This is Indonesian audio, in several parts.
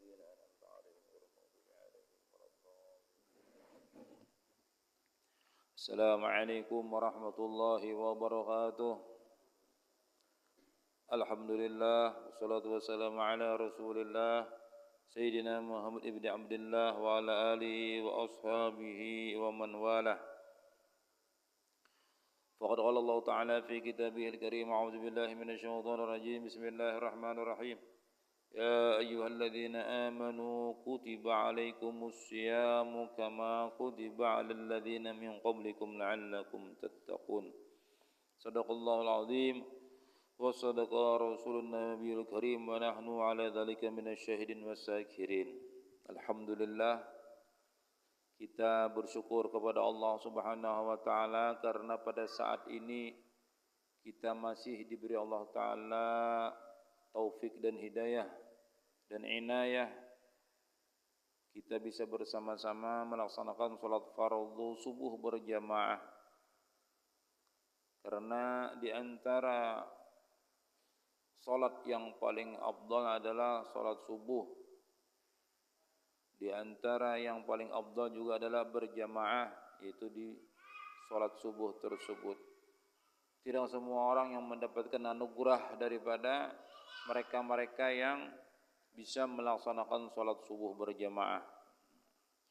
الذين أنعمت عليهم غير المغضوب عليهم ولا الضالين. السلام عليكم ورحمة الله وبركاته. الحمد لله والصلاة والسلام على رسول الله سيدنا محمد بن عبد الله وعلى آله وأصحابه ومن والاه. فقد قال الله تعالى في كتابه الكريم: أعوذ بالله من الشيطان الرجيم. بسم الله الرحمن الرحيم. يا أيها الذين آمنوا كتب عليكم الصيام كما كتب على الذين من قبلكم لعلكم تتقون. صدق الله العظيم وصدق رسول النبي الكريم ونحن على ذلك من الشاهدين والشاكرين. Alhamdulillah, kita bersyukur kepada Allah Subhanahu wa taala karena pada saat ini kita masih diberi Allah taala taufik dan hidayah dan inayah, kita bisa bersama-sama melaksanakan salat fardu subuh berjamaah. Karena di antara salat yang paling afdal adalah salat subuh. Di antara yang paling afdal juga adalah berjamaah, yaitu di salat subuh tersebut. Tidak semua orang yang mendapatkan anugerah daripada mereka-mereka yang bisa melaksanakan salat subuh berjamaah.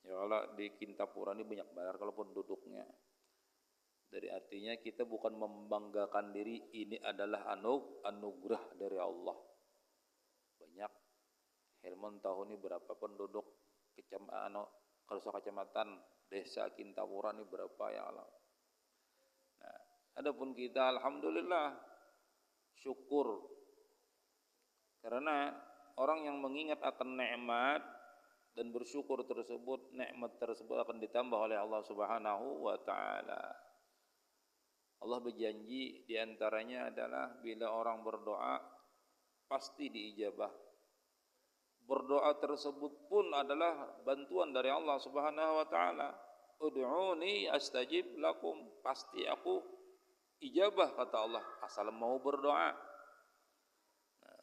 Ya Allah, di Kintapura ini banyak banget kalau penduduknya. Dari artinya kita bukan membanggakan diri, ini adalah anugerah dari Allah. Banyak. Helmond tahu ini berapa penduduk kecamatan desa Kintapura ini berapa ya Allah. Nah, adapun kita alhamdulillah syukur, karena orang yang mengingat akan nikmat dan bersyukur tersebut, nikmat tersebut akan ditambah oleh Allah Subhanahu wa taala. Allah berjanji di antaranya adalah bila orang berdoa pasti diijabah. Berdoa tersebut pun adalah bantuan dari Allah Subhanahu wa taala. Ud'uni astajib lakum, pasti aku ijabah kata Allah asal mau berdoa. Nah,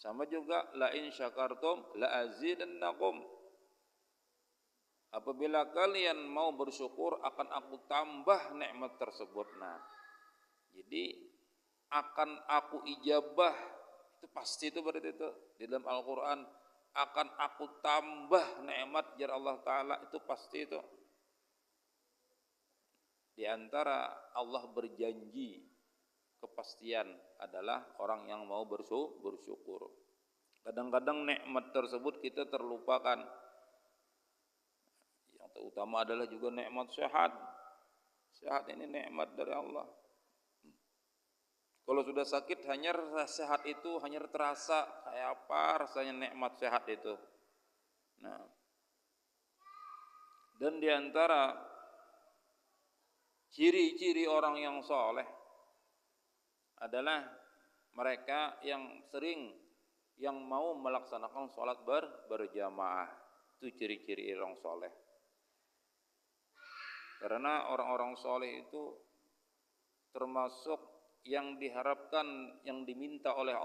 sama juga la in syakartum la azidannakum. Apabila kalian mau bersyukur akan aku tambah nikmat tersebut. Nah, jadi akan aku ijabah itu pasti, itu berarti itu di dalam Al-Qur'an, akan aku tambah nikmat jar Allah taala, itu pasti itu. Di antara Allah berjanji kepastian adalah orang yang mau bersyukur. Kadang-kadang nikmat tersebut kita terlupakan. Yang terutama adalah juga nikmat sehat. Sehat ini nikmat dari Allah. Kalau sudah sakit, hanya sehat itu hanya terasa kayak apa rasanya nikmat sehat itu. Nah, dan di antara ciri-ciri orang yang soleh adalah mereka yang sering yang mau melaksanakan sholat berjamaah. Itu ciri-ciri orang soleh. Karena orang-orang soleh itu termasuk yang diharapkan, yang diminta oleh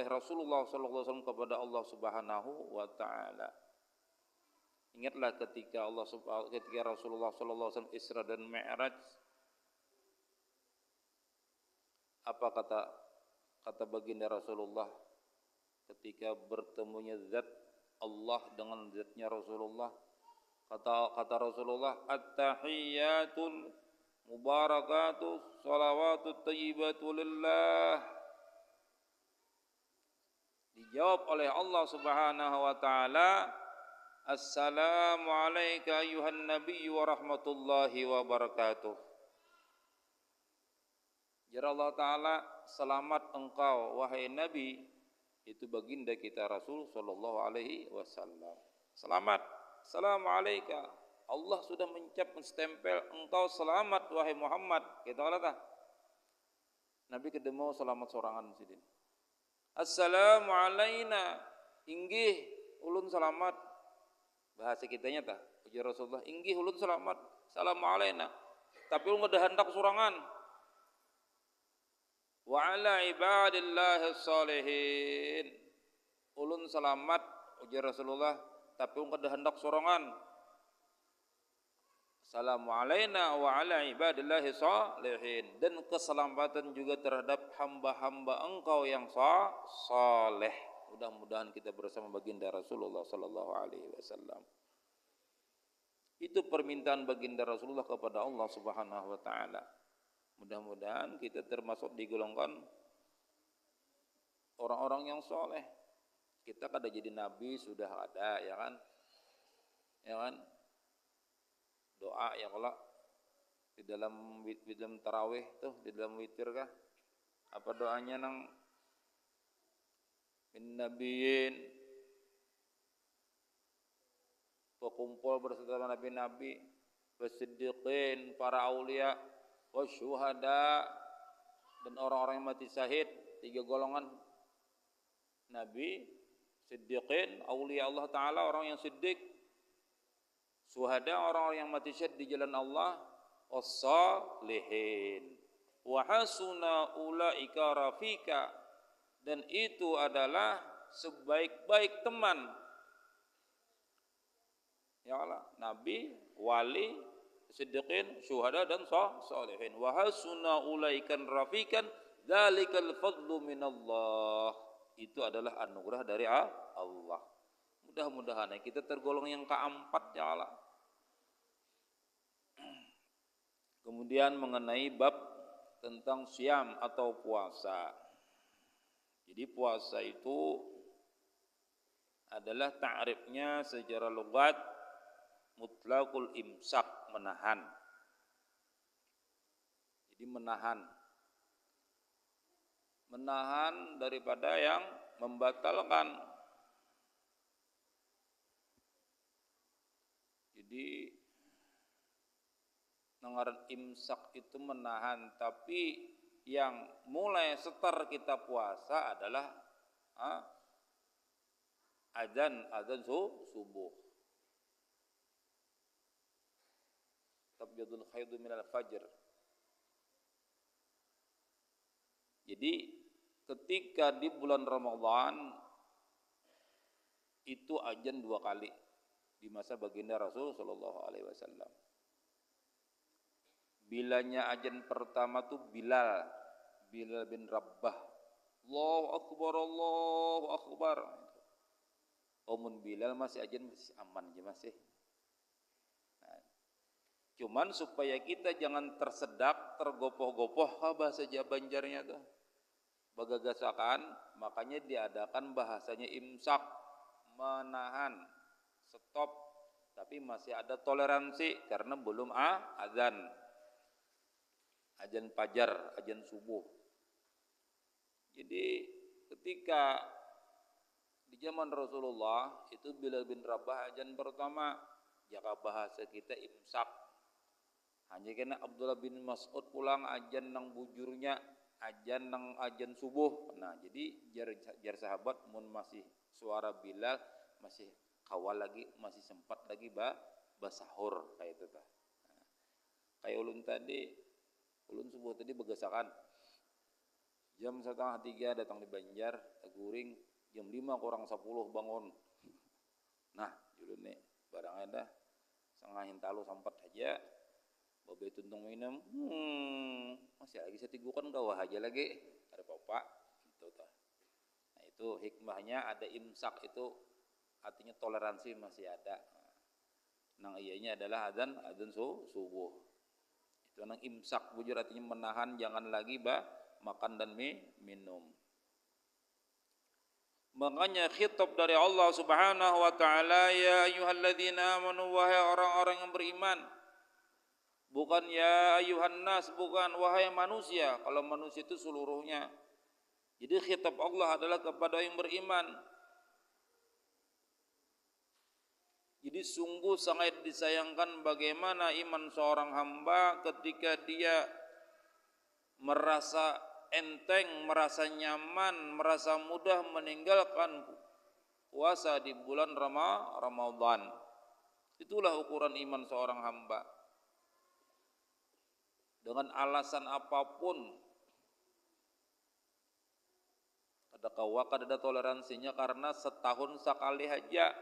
Rasulullah SAW kepada Allah Subhanahu wa taala. Ingatlah ketika Rasulullah SAW Isra dan Mi'raj, apa kata baginda Rasulullah ketika bertemunya zat Allah dengan zatnya Rasulullah? Kata Rasulullah, at-tahiyyatul mubarakatuh salawatut thayyibatu lillah. Dijawab oleh Allah Subhanahu wa taala, assalamu alayka ayuhan nabiy wa rahmatullahi wa barakatuh. Ya Allah taala, selamat engkau wahai nabi, itu baginda kita Rasul sallallahu alaihi wasallam. Selamat, assalamu alayka. Allah sudah menstempel engkau selamat wahai Muhammad. Kita kata Nabi kedemo selamat sorangan sidin. Assalamu alayna, inggih ulun selamat. Bahasa kitanya tah ujar Rasulullah, inggih ulun selamat. Assalamu alayna. Tapi ulun ada hendak sorangan. Wa ala ibadillahi salihin. Ulun selamat ujar Rasulullah, tapi ungkad hendak sorongan. Assalamu alaina wa ala ibadillahi salihin, dan keselamatan juga terhadap hamba-hamba engkau yang saleh. Mudah-mudahan kita bersama baginda Rasulullah sallallahu alaihi wasallam. Itu permintaan baginda Rasulullah kepada Allah Subhanahu wa taala. Mudah-mudahan kita termasuk digolongkan orang-orang yang soleh. Kita kada jadi nabi sudah ada, ya kan? Ya kan? Doa ya kalau di dalam tarawih tuh, di dalam witir kah? Apa doanya nang min nabiyyin, kumpul bersama nabi-nabi, wasiddiqin, para aulia, wasyuhada, dan orang-orang yang mati syahid. 3 golongan: nabi, siddiqin, aulia Allah Ta'ala, orang yang siddiq, syuhada, orang-orang yang mati syahid di jalan Allah, was-salihin, wa hasuna ulaika rafika, dan itu adalah sebaik-baik teman. Ya Allah, nabi, wali, siddiqin, syuhada, dan salihin. Wa hasuna ulaikan rafikan, dzalikal fadlu minallah. Itu adalah anugerah dari Allah. Mudah-mudahan kita tergolong yang keempat, ya Allah. Kemudian mengenai bab tentang siam atau puasa. Jadi puasa itu adalah ta'rifnya secara logat mutlaqul imsak, menahan. Jadi menahan daripada yang membatalkan. Jadi ngaran imsak itu menahan, tapi yang mulai setar kita puasa adalah azan subuh. Tabyadul khaidu minal fajr. Jadi ketika di bulan Ramadan itu azan 2 kali di masa baginda Rasul sallallahu alaihi wasallam. Bilanya azan pertama tuh Bilal bin Rabbah. Allahu akbar. Omun Bilal masih azan masih aman aja masih. Nah, cuman supaya kita jangan tersedak, tergopoh-gopoh bahasa Jawa Banjarnya tuh. Bagagasakan, makanya diadakan bahasanya imsak, menahan, stop, tapi masih ada toleransi karena belum azan. Azan fajar, azan subuh. Jadi ketika di zaman Rasulullah itu Bilal bin Rabah azan pertama, jaka bahasa kita imsak. Hanya kena Abdullah bin Mas'ud pulang azan nang bujurnya, azan nang azan subuh. Nah, jadi jar sahabat mun masih suara Bilal masih kawal lagi, masih sempat lagi basahur kayak itu tah. Nah, kayak ulun subuh tadi begasakan jam 2:30 datang di Banjar, Teguring, jam 5:40 bangun. Nah, ulun nih barangnya dah sengahin talu sampat aja, babe tuntung minum, masih lagi setigukan kawah aja lagi, ada papa, gitu tah. Nah, itu hikmahnya ada imsak itu, artinya toleransi masih ada. Nang iyanya adalah azan subuh. Itu nang imsak bujur artinya menahan, jangan lagi makan dan minum. Makanya khitab dari Allah Subhanahu wa taala, ya ayyuhalladzina amanu, wahai orang-orang yang beriman. Bukan ya ayyuhan nas, bukan wahai manusia. Kalau manusia itu seluruhnya. Jadi khitab Allah adalah kepada yang beriman. Jadi sungguh sangat disayangkan bagaimana iman seorang hamba ketika dia merasa enteng, merasa nyaman, merasa mudah meninggalkan puasa di bulan Ramadan. Itulah ukuran iman seorang hamba. Dengan alasan apapun, Kada kawa kada toleransinya karena setahun sekali aja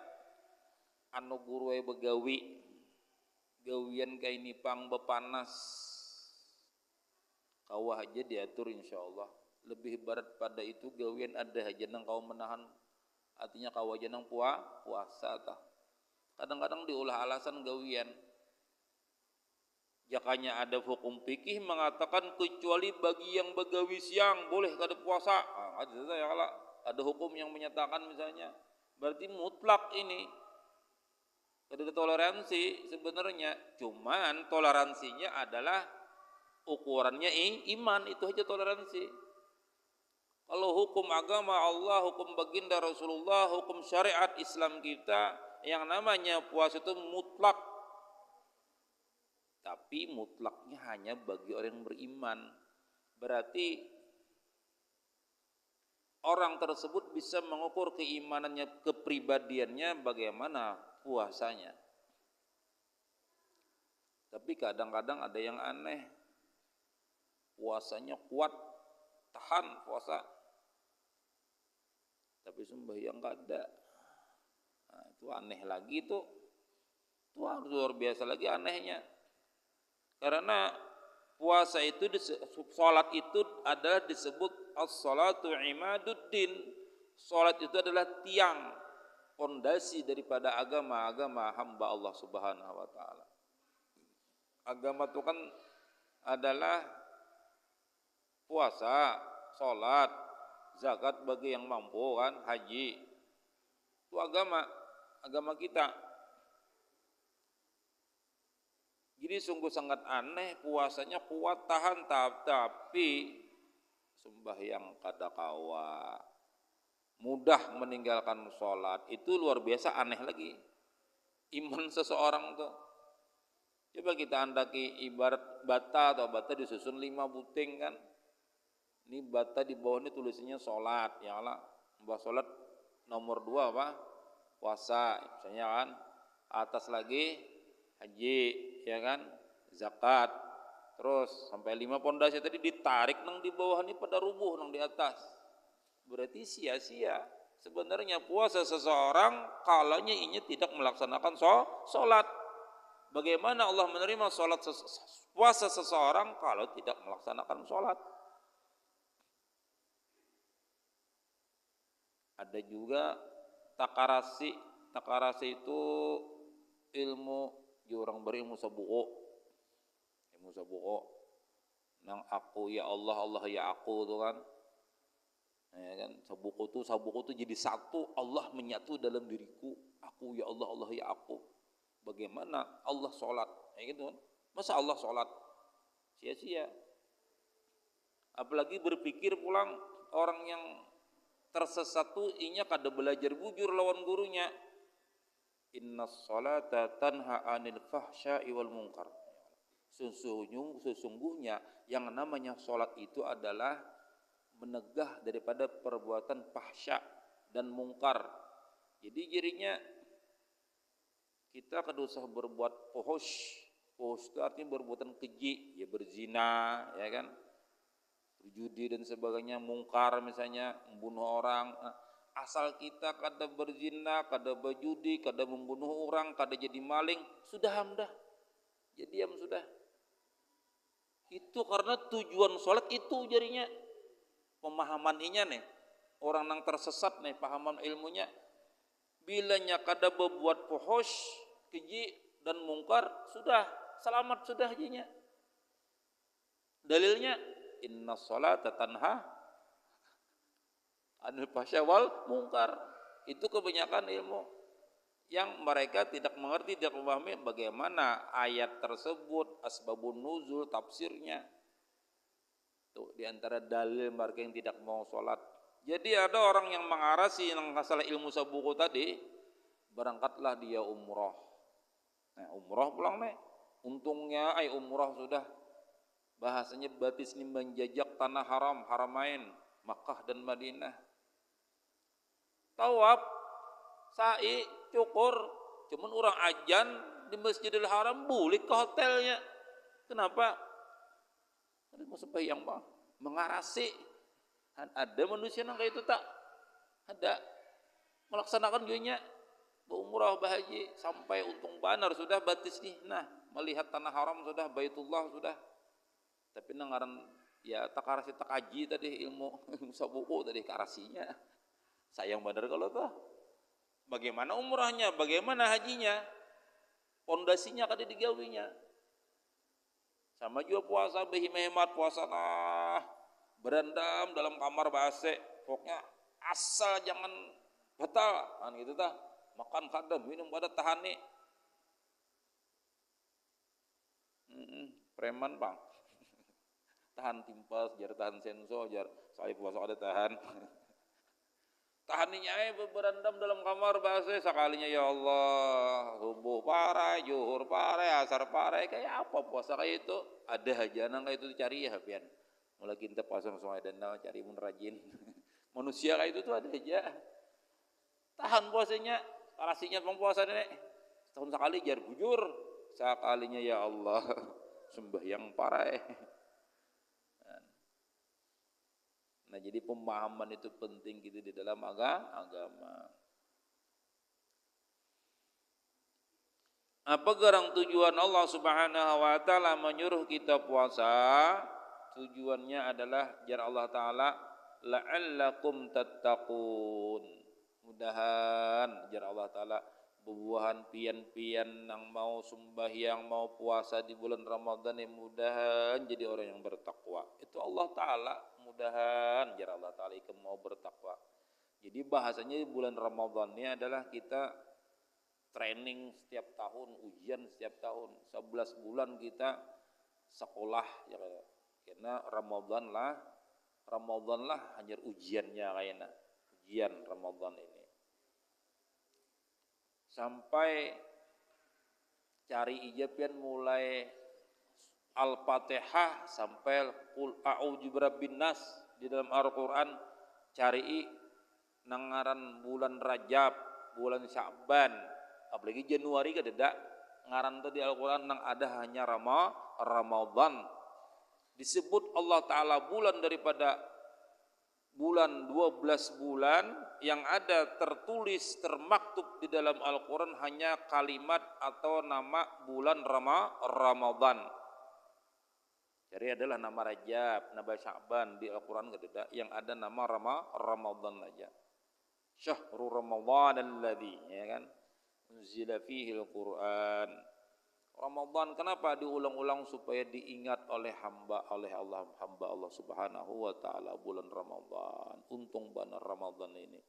anu guru begawi gawian kaini pang bepanas kawah aja diatur insyaallah. Lebih berat pada itu gawian ada aja nang kau menahan, artinya kau aja nang puasa tah. Kadang-kadang diulah alasan gawian. Jakanya ada hukum fikih mengatakan kecuali bagi yang begawi siang boleh kada puasa. Ada hukum yang menyatakan misalnya, berarti mutlak ini. Kada ada toleransi sebenarnya, cuman toleransinya adalah ukurannya iman, itu aja toleransi. Kalau hukum agama Allah, hukum baginda Rasulullah, hukum syariat Islam kita, yang namanya puasa itu mutlak. Tapi mutlaknya hanya bagi orang yang beriman. Berarti orang tersebut bisa mengukur keimanannya, kepribadiannya bagaimana puasanya. Tapi kadang-kadang ada yang aneh, puasanya kuat, tahan puasa, tapi sembahyang kada. Nah, itu aneh lagi tuh. Itu luar biasa lagi anehnya. Karena puasa itu, salat itu adalah disebut as-salatu imaduddin. Salat itu adalah tiang, pondasi daripada agama hamba Allah Subhanahu wa taala. Agama itu kan adalah puasa, salat, zakat bagi yang mampu kan, haji. Itu agama kita. Jadi sungguh sangat aneh, puasanya kuat tahan tapi sembahyang kada kawa, mudah meninggalkan sholat, itu luar biasa aneh lagi iman seseorang tuh. Coba kita andaki ibarat bata atau bata disusun 5 buting kan, ini bata di bawah ini tulisannya sholat, ya Allah, bahwa sholat nomor 2 apa? Puasa, misalnya kan, atas lagi haji, ya kan, zakat, terus sampai 5 pondasi tadi ditarik nang di bawah ini pada rubuh nang di atas. Berarti sia-sia sebenarnya puasa seseorang kalaunya ini tidak melaksanakan sholat. Bagaimana Allah menerima puasa seseorang kalau tidak melaksanakan sholat? Ada juga takarasi. Takarasi itu ilmu orang berilmu sabuko, ilmu sabuko, nang aku ya Allah, Allah ya aku tuh kan, ya kan, sabuko tuh jadi satu, Allah menyatu dalam diriku, aku ya Allah, Allah ya aku. Bagaimana Allah sholat, ya gitu kan? Masa Allah sholat sia-sia? Apalagi berpikir pulang orang yang tersesat tuh inya kada belajar bujur lawan gurunya. Innas salata tanha anil fahsya'i wal munkar. Sesungguhnya yang namanya salat itu adalah menegah daripada perbuatan fahsya dan mungkar. Jadi jadinya kita kada usah berbuat fuhush. Fuhush itu artinya berbuatan keji, ya berzina, ya kan, berjudi dan sebagainya, mungkar misalnya membunuh orang. Asal kita kada berzina, kada berjudi, kada membunuh orang, kada jadi maling, sudah hamdah. Jadi diam sudah. Itu karena tujuan sholat itu jadinya pemahaman inya nih. Orang yang tersesat nih pahaman ilmunya. Bilanya kada berbuat fuhush, keji dan mungkar, sudah selamat sudah jinya. Dalilnya inna sholata tanha anil fahsya wal mungkar. Itu kebanyakan ilmu yang mereka tidak mengerti, tidak memahami bagaimana ayat tersebut, asbabun nuzul, tafsirnya. Tuh diantara dalil mereka yang tidak mau sholat. Jadi ada orang yang mengarasi yang masalah ilmu sabuku tadi, berangkatlah dia umroh. Nah umroh pulang nih, untungnya umroh sudah bahasanya batis ini menjajak tanah haram, haramain, Makkah dan Madinah. Tawaf, sa'i, cukur, cuman orang ajan di Masjidil Haram bulik ke hotelnya. Kenapa? Ada mau sembahyang bang, mengarasi. Ada manusia yang kayak itu tak? Ada. Melaksanakan dunia umrah bahaji sampai untung banar sudah batis nih. Nah, melihat tanah haram sudah, Baitullah sudah. Tapi nangaran ya takarasi takaji tadi ilmu sabuku tadi karasinya. Sayang benar kalau tuh. Bagaimana umrahnya, bagaimana hajinya? Pondasinya kada digawinya. Sama juga puasa behimemat puasa nah berendam dalam kamar bahasa. Pokoknya asal jangan batal kan gitu tah. Makan kada, minum kada tahan nih. Preman bang. Tahan timpas, jar tahan senso, jar saya puasa ada tahan. Tahan ninya berendam dalam kamar bahasa sekalinya ya Allah. Subuh parai, zuhur parai, asar parai, kayak apa puasa kayak itu? Ada hajana kayak itu dicari ya pian. Mulai kita pasang sungai danau cari mun rajin. Manusia kayak itu tuh ada aja. Tahan puasanya, karasinya bang puasa nek. Setahun sekali jar bujur. Sekalinya ya Allah. Sembahyang parai. Nah jadi pemahaman itu penting gitu di dalam agama. Apa gerang tujuan Allah Subhanahu wa taala menyuruh kita puasa? Tujuannya adalah jar Allah taala la'allakum tattaqun. Mudahan jar Allah taala bubuhan pian-pian yang mau sembahyang mau puasa di bulan Ramadan yang mudahan jadi orang yang bertakwa. Itu Allah taala mudahan jar Allah taala ikut mau bertakwa. Jadi bahasanya bulan Ramadan ini adalah kita training setiap tahun, ujian setiap tahun. 11 bulan kita sekolah ya karena Ramadan lah hanya ujiannya kayaknya. Ujian Ramadan ini. Sampai cari ijabian mulai Al-Fatihah sampai Qul a'udzu birabbin nas di dalam Al-Qur'an cari nangaran bulan Rajab, bulan Sya'ban, apalagi Januari kadeda ngaran tadi Al-Qur'an nang ada hanya Ramadan. Disebut Allah taala bulan daripada bulan 12 bulan yang ada tertulis termaktub di dalam Al-Qur'an hanya kalimat atau nama bulan Ramadan. Jadi adalah nama Rajab, nama Sya'ban di Al-Qur'an kadeda yang ada nama Ramadan aja. Syahrul Ramadan alladzi ya kan unzila fihi al-Qur'an. Ramadan kenapa diulang-ulang supaya diingat oleh hamba Allah Subhanahu wa taala bulan Ramadan. Untung benar Ramadan ini.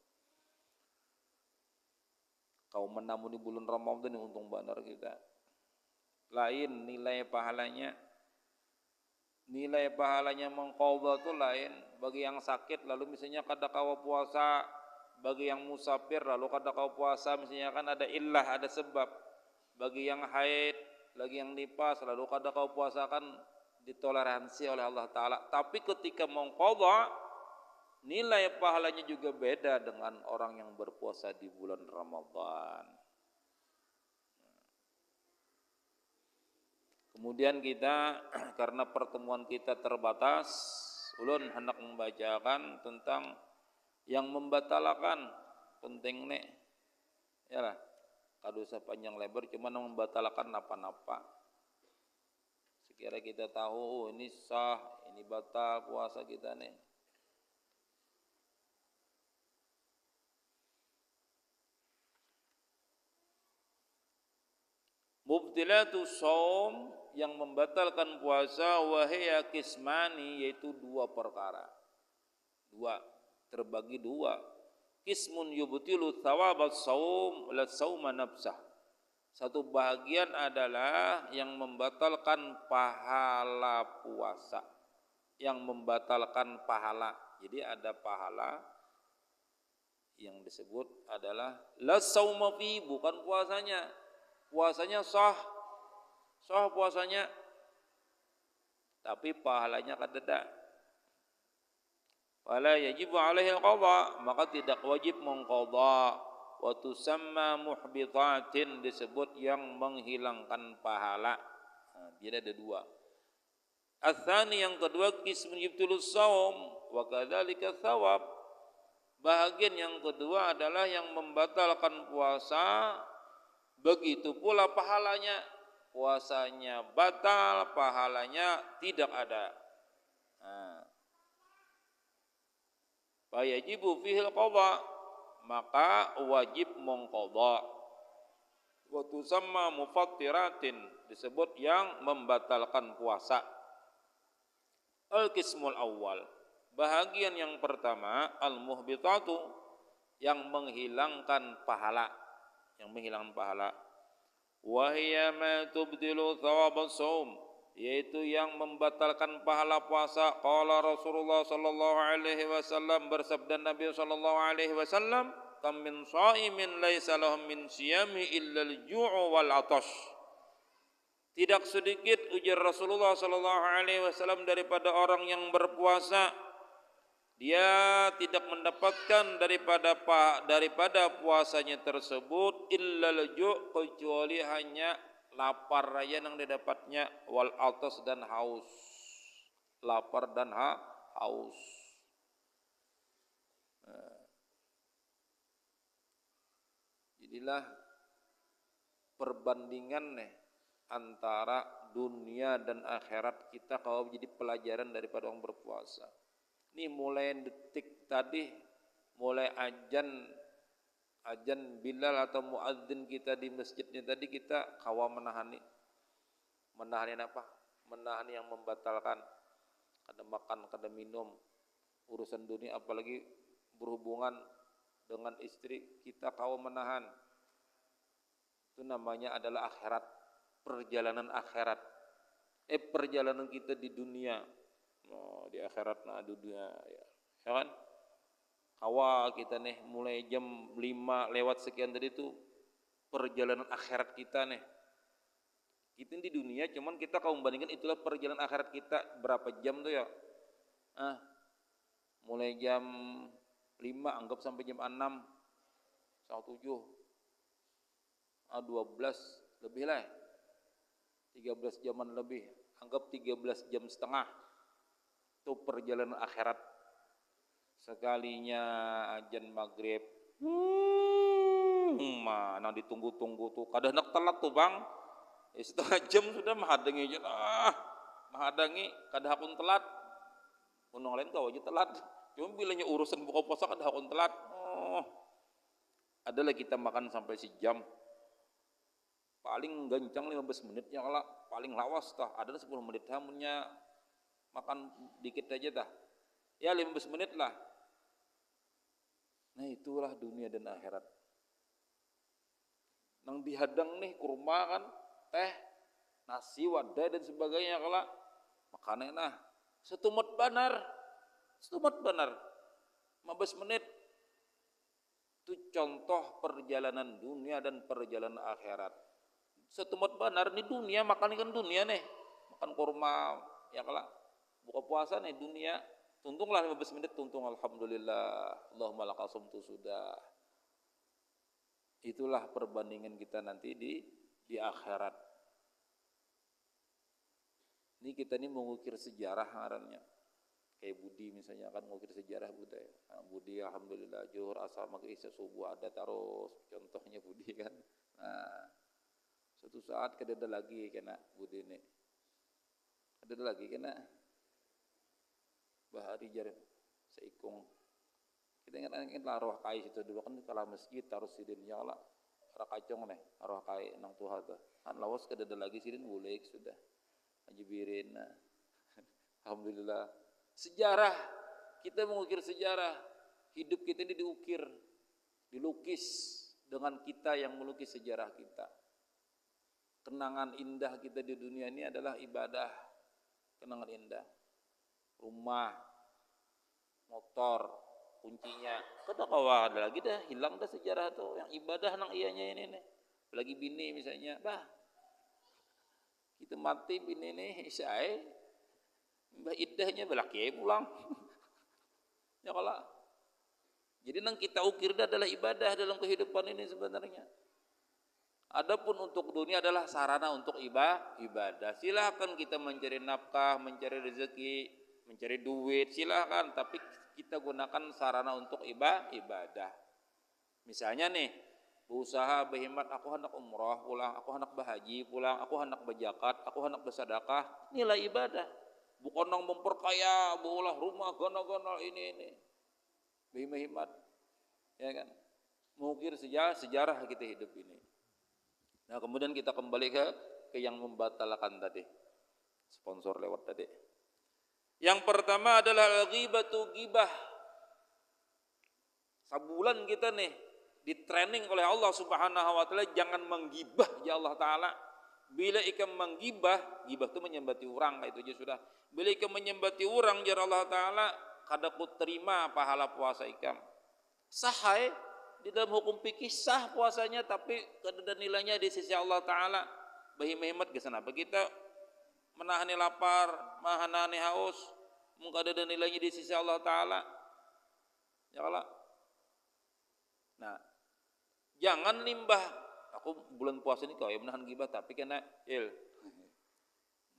Kau menamuni bulan Ramadan ini untung benar kita. Lain nilai pahalanya. Nilai pahalanya mengqadha itu lain. Bagi yang sakit lalu misalnya kada kawa puasa, bagi yang musafir lalu kada kawa puasa misalnya kan ada illah, ada sebab. Bagi yang haid, lagi yang nifas lalu kada kau puasakan ditoleransi oleh Allah taala. Tapi ketika mengqadha nilai pahalanya juga beda dengan orang yang berpuasa di bulan Ramadan. Kemudian kita karena pertemuan kita terbatas, ulun hendak membacakan tentang yang membatalkan penting nek. Yalah. Kado sepanjang lebar cuma membatalkan napa-napa. Sekira kita tahu ini sah, ini batal puasa kita nih. Mubtilatus shaum yang membatalkan puasa wahya kismani yaitu dua perkara. Terbagi dua. Kismun yubtilu thawabas saum la sauma nafsah. Satu bagian adalah yang membatalkan pahala puasa. Yang membatalkan pahala. Jadi ada pahala yang disebut adalah la sauma fi, bukan puasanya. Puasanya sah. Sah puasanya. Tapi pahalanya kadeda. Fala yajibu alaihi al-qadha, maka tidak wajib mengqadha. Wa tusamma muhbitatin, disebut yang menghilangkan pahala. Nah, dia ada dua. Ats-tsani yang kedua kismun yubtilus shaum, wa kadzalika tsawab. Bahagian yang kedua adalah yang membatalkan puasa, begitu pula pahalanya. Puasanya batal, pahalanya tidak ada. Fayajibu fihil qadha, maka wajib mengqadha. Wa tusamma mufattiratin, disebut yang membatalkan puasa. Al-qismul awal, bahagian yang pertama, al-muhbitatu, yang menghilangkan pahala, wa hiya ma tubdilu thawabas shaum, yaitu yang membatalkan pahala puasa. Qala Rasulullah sallallahu alaihi wasallam, bersabda Nabi sallallahu alaihi wasallam, kam min shaimin laisa lahu min siyami illa al-ju'u wal 'atash. Tidak sedikit, ujar Rasulullah sallallahu alaihi wasallam, daripada orang yang berpuasa, dia tidak mendapatkan daripada puasanya tersebut illal ju', kecuali hanya lapar aja yang didapatnya, wal 'atash, dan haus. Lapar dan haus. Jadilah perbandingan antara dunia dan akhirat kita kalau menjadi pelajaran daripada orang berpuasa. Ini mulai detik tadi, mulai ajan Bilal atau muadzin kita di masjidnya tadi, kita kawa menahan apa? Menahan yang membatalkan. Kada makan, kada minum, urusan dunia, apalagi berhubungan dengan istri, kita kawa menahan. Itu namanya adalah akhirat, perjalanan akhirat. Perjalanan kita di dunia. Di akhirat dunia ya kan, kawa kita mulai jam 5 lewat sekian tadi itu perjalanan akhirat kita kita di dunia, cuman kita kalau membandingkan itulah perjalanan akhirat kita. Berapa jam tuh ya, mulai jam 5 anggap sampai jam 6 sampai 7 12 lebih lah, 13 jaman lebih, anggap 13 jam setengah. Itu perjalanan akhirat. Sekalinya ajan maghrib, mana ditunggu-tunggu tuh, kada nak telat tuh bang, setengah jam sudah mahadangi aja, mahadangi, kada hakun telat. Unang lain kau aja telat, cuma bilanya urusan buka puasa kada hakun telat. Adalah kita makan sampai sejam, paling gancang 15 menit ya, kalau paling lawas tah ada 10 menit hamunnya. Makan dikit aja dah, ya 15 menit lah. Nah itulah dunia dan akhirat. Nang dihadang kurma kan, teh, nasi, wadah dan sebagainya, kalau makannya setumat banar 15 menit. Itu contoh perjalanan dunia dan perjalanan akhirat. Setumat banar di dunia, makan ikan dunia makan kurma ya, kalau buka puasa dunia, tuntunglah 15 menit, tuntung alhamdulillah, Allahumma lakal sumtu, sudah. Itulah perbandingan kita nanti di akhirat. Ini kita mengukir sejarah ngarannya. Kayak Budi misalnya kan mengukir sejarah budaya. Budi alhamdulillah zuhur, asar, maghrib, isya, subuh ada terus. Contohnya Budi kan. Suatu saat kada ada lagi kena Budi ini. Ada lagi kena bahari jar seikung. Kita ingat arwah kai situ dulu kan, kalau masjid terus sidin ya lah rakacong arwah kai nang Tuhan tuh kan lawas kada ada lagi sidin boleh sudah ajibirin. Alhamdulillah, sejarah kita mengukir sejarah hidup kita ini, diukir, dilukis dengan kita yang melukis sejarah kita. Kenangan indah kita di dunia ini adalah ibadah, kenangan indah. Rumah, motor, kuncinya, kada kawa ada lagi dah, hilang dah sejarah tuh. Yang ibadah nang ianya ini lagi bini misalnya, kita mati bini isai, mbah idahnya belaki pulang. Ya kalau, jadi nang kita ukir adalah ibadah dalam kehidupan ini sebenarnya. Adapun untuk dunia adalah sarana untuk ibadah. Silakan kita mencari nafkah, mencari rezeki, mencari duit silahkan, tapi kita gunakan sarana untuk ibadah. Misalnya nih, berusaha berhemat, aku hendak umrah pulang, aku hendak berhaji pulang, aku hendak berzakat, aku hendak bersedekah, nilai ibadah. Bukan nang memperkaya, berulah rumah gono-gono ini. Berhemat, ya kan? Mengukir sejarah kita hidup ini. Nah, kemudian kita kembali ke yang membatalkan tadi. Sponsor lewat tadi. Yang pertama adalah al-ghibatu, ghibah. Sabulan kita nih di training oleh Allah Subhanahu wa taala jangan menggibah ya Allah taala. Bila ikam menggibah, gibah itu menyembati orang, itu aja sudah. Bila ikam menyembati orang ya Allah taala, kada ku terima pahala puasa ikam. Sahai di dalam hukum fikih sah puasanya, tapi kada nilainya di sisi Allah taala. Bahi-bahimat ke sana. Kita menahani lapar, menahani haus, mungkin ada nilainya di sisi Allah taala. Ya Allah. Nah, jangan limbah. Aku bulan puasa ini kau yang menahan gibah, tapi kena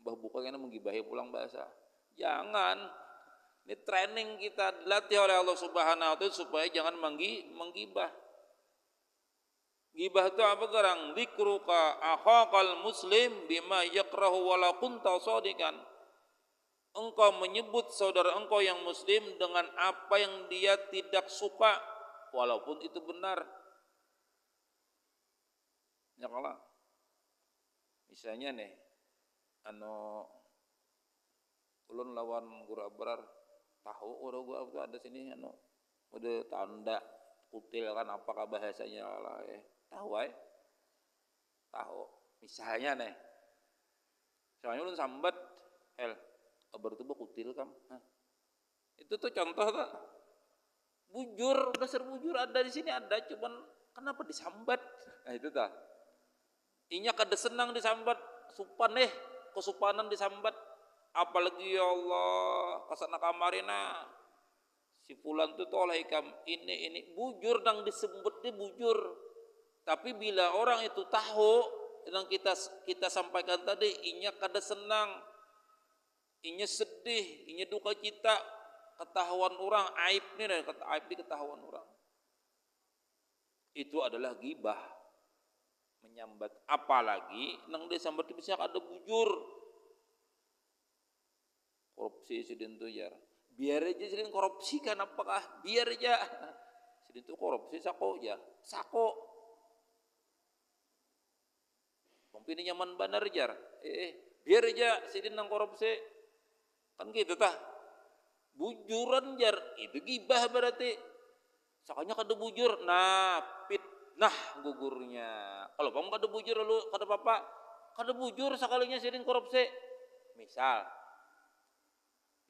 bah buka kena menggibahi pulang bahasa. Jangan. Ini training kita dilatih oleh Allah Subhanahu wa taala supaya jangan menggibah. Gibah itu apa gerang? Dzikruka akhaqal muslim bima yakrahu wala kunta shadikan. Engkau menyebut saudara engkau yang muslim dengan apa yang dia tidak suka walaupun itu benar. Ya kalau misalnya nih ulun lawan guru abrar tahu udah gua ada sini udah tanda kutil kan apakah bahasanya lah tahu tahu misalnya nih misalnya ulun sambat kabar itu kutil kam itu tuh contoh tuh bujur dasar bujur ada di sini ada cuman kenapa disambat itu dah inya kada senang disambat supan kesupanan disambat apalagi ya Allah kasana kamarina si fulan tu toleh ikam ini bujur dang disebut dia bujur, tapi bila orang itu tahu yang kita sampaikan tadi inya kada senang, inya sedih, inya duka cita ketahuan orang aib ni dan aib di ketahuan orang itu adalah ghibah menyambat, apalagi nang disambat bisa ada bujur korupsi sidin tu jar biar aja sidin korupsi kan apakah biar aja sidin tu korupsi sako kompini nyaman banar jar biar aja sidin nang korupsi kan gitu tah bujuran jar itu gibah berarti sakanya kada bujur nah fitnah gugurnya kalau kamu kada bujur lu kada apa kada bujur sekalinya sidin korupsi misal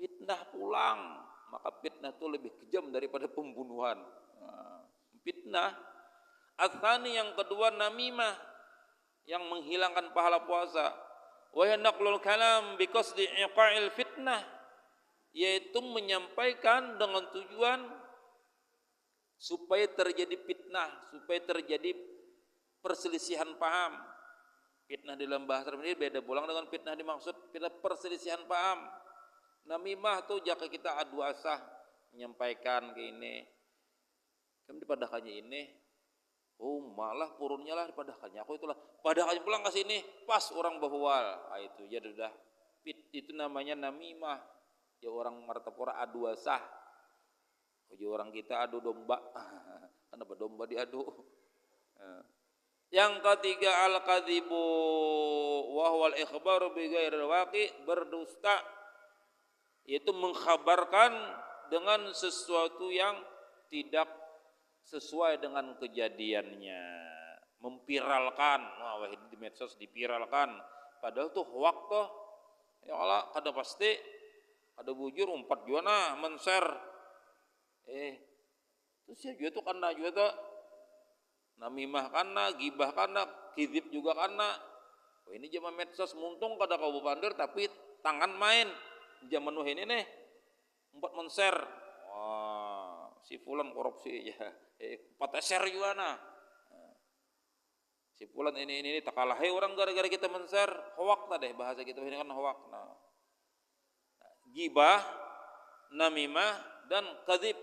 fitnah pulang, maka fitnah itu lebih kejam daripada pembunuhan. Fitnah. Atsani yang kedua namimah yang menghilangkan pahala puasa. Wa naqlul kalam biqasdi iqa'il fitnah yaitu menyampaikan dengan tujuan supaya terjadi fitnah, supaya terjadi perselisihan paham. Fitnah dalam bahasa ini beda pulang dengan fitnah dimaksud fitnah perselisihan paham. Namimah tuh jika kita adu asah menyampaikan ke ini kami dipadakannya ini malah purunnya lah dipadakannya aku itulah padakannya pulang ke sini pas orang bahwal itu ya sudah itu namanya namimah ya orang martapura adu asah ya orang kita adu domba kenapa domba diadu yang ketiga al-kadzibu wa huwal ikhbaru bi ghairil waqi berdusta yaitu mengkhabarkan dengan sesuatu yang tidak sesuai dengan kejadiannya, memviralkan, wah di medsos dipiralkan, padahal tuh waktu ya Allah kada pasti, kada bujur 4 juana men-share, terus ya juga tuh karena juga tuh namimah karena, gibah karena, kizib juga karena, ini zaman medsos muntung kada kau bandir tapi tangan main. Zaman ini nih 4 men-share si fulan korupsi ya 4 share juga nah si fulan ini tak kalah orang gara-gara kita men-share hoak tadi bahasa kita ini kan hoak nah gibah namimah dan kadzib.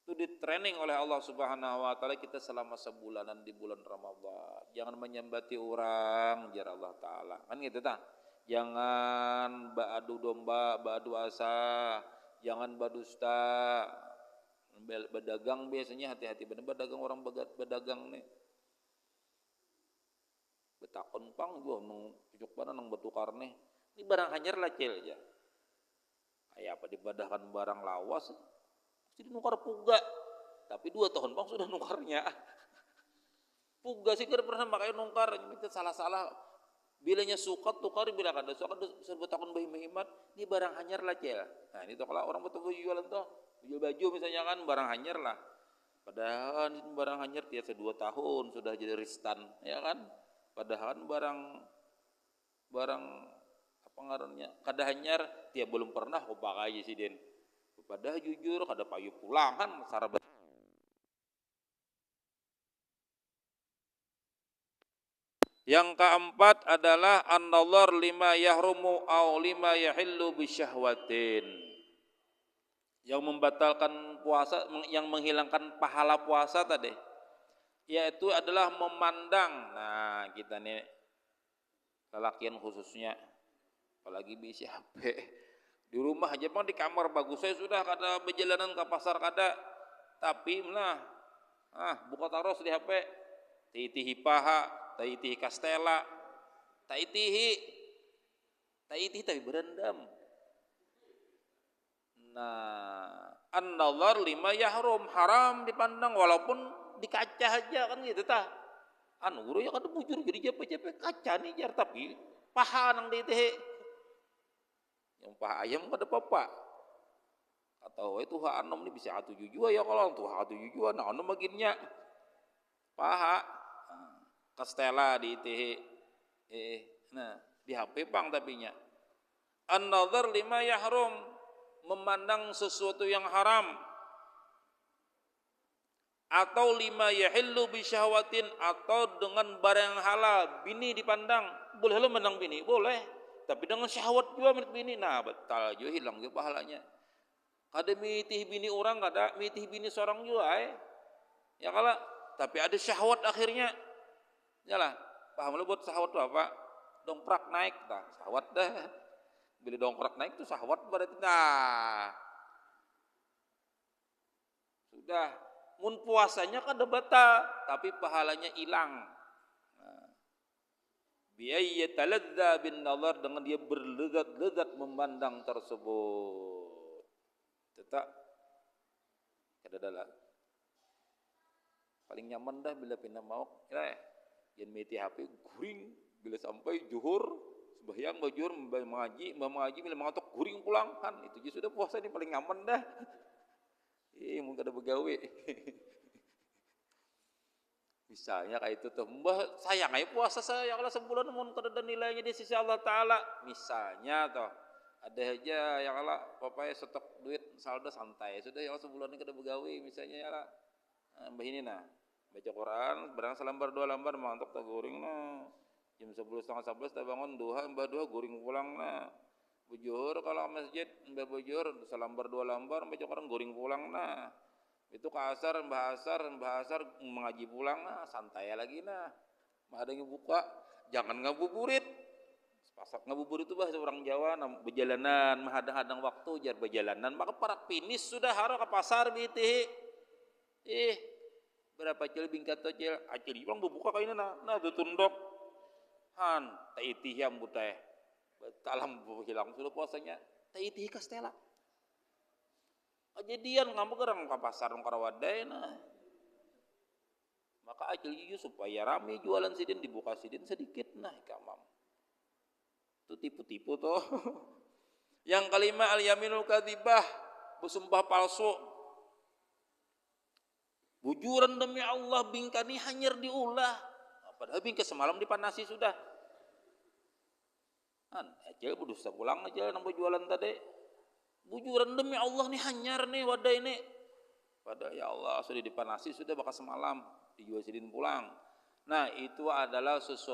Itu di training oleh Allah Subhanahu wa taala kita selama sebulanan di bulan Ramadan. Jangan menyembati orang, jar Allah taala. Kan gitu tah. Jangan ba'adu domba, ba'adu asa, jangan badusta. Berdagang biasanya hati-hati bener berdagang orang berdagang nih. Betakon pang gua nang cucuk bana nang bertukar nih. Ini barang hanyar lah cil aja. Kayak apa dibadahkan barang lawas. Jadi nukar puga, tapi 2 tahun bang sudah nukarnya. Puga sih kada pernah pakai nukar, itu salah-salah. Bilanya sukat tukar, bila kada sukat bisa bertakun bayi-bayimat, ini barang hanyar lah cel. Nah ini tuh kalau orang betul jualan tuh, jual baju misalnya kan barang hanyar lah. Padahal ini barang hanyar tiap 2 tahun sudah jadi ristan, ya kan? Padahal barang apa ngarannya kada hanyar tiap belum pernah kau pakai sih den. Padahal jujur kada payu pulang kan sarab. Yang keempat adalah an-nazar lima yahrumu au lima yahillu bisyahwatin. Yang membatalkan puasa, yang menghilangkan pahala puasa tadi, yaitu adalah memandang. Nah, kita nih lelakian khususnya apalagi bisa HP. Di rumah aja bang di kamar bagus saya sudah kada berjalanan ke pasar kada, tapi buka taros di HP taitihi paha taitihi kastela taitihi tapi berendam. Nah an-nazar lima yahrum, haram dipandang walaupun di kaca aja kan gitu tah. Anu guru ya kada bujur jadi jape-jape kaca nih jar tapi paha nang diitihi. Yang paha ayam kada apa-apa. Atau itu ha anom ni bisa atuju jua ya kalau tuh ha atuju jua nah anom baginnya paha kastela di teh nah di HP bang tapinya an-nazar lima yahrum, memandang sesuatu yang haram, atau lima yahillu bisyahwatin, atau dengan barang yang halal. Bini dipandang boleh lo menang bini boleh, tapi dengan syahwat juga milik bini, nah batal juga hilang juga pahalanya. Kada mitih bini orang, kada mitih bini seorang juga ya kala, tapi ada syahwat akhirnya yalah. Paham lo buat syahwat itu apa? Dongkrak naik dah syahwat dah. Bila dongkrak naik itu syahwat berarti nah sudah mun puasanya kada batal tapi pahalanya hilang. Biayyatalazza bin nazar, dengan dia berlezat-lezat memandang tersebut. Tetap kada dalam paling nyaman dah bila pindah mau yen meti HP guring bila sampai zuhur sembahyang bajur mengaji bila mengatok guring pulang kan itu je sudah puasa ini paling nyaman dah. Mun kada begawe. Misalnya kayak itu tuh, mbah sayang aja puasa saya kalau sebulan mun kada ada nilainya di sisi Allah taala. Misalnya toh ada aja yang ala papaya stok duit saldo santai sudah ya sebulan ini kada begawe misalnya ya lah. Mbah ini nah baca Quran berang selembar 2 lembar mantok tak guring nah. Jam 10:30 tak bangun duha mbah duha guring pulang nah. Bujur kalau masjid mbah bujur selembar 2 lembar baca Quran guring pulang nah. Itu ke asar mbah asar mengaji pulang nah santai lagi nah. Mah ada yang buka jangan ngabuburit. Pasak ngabuburit itu bahasa orang Jawa berjalanan menghadang-hadang waktu jar berjalanan maka para pinis sudah haro ke pasar bitih. Berapa cil bingkat to cil acil orang buka kaina nah tutundok han taitih yang buteh talam hilang sudah puasanya taitih kastela kejadian ngambek orang ke pasar orang Karawadai nah maka acil jujur supaya rame jualan sidin dibuka sidin sedikit nah kamam itu tipu-tipu toh. Yang kelima al yaminul kadzibah, bersumpah palsu. Bujuran demi Allah bingkani hanyar diulah. Padahal bingka semalam dipanasi sudah. Aja berdusta pulang aja nang jualan tadi. Bujuran demi Allah nih hanyar nih wadah ini. Padahal ya Allah sudah dipanasi sudah bakal semalam dijual sidin pulang. Nah itu adalah sesuatu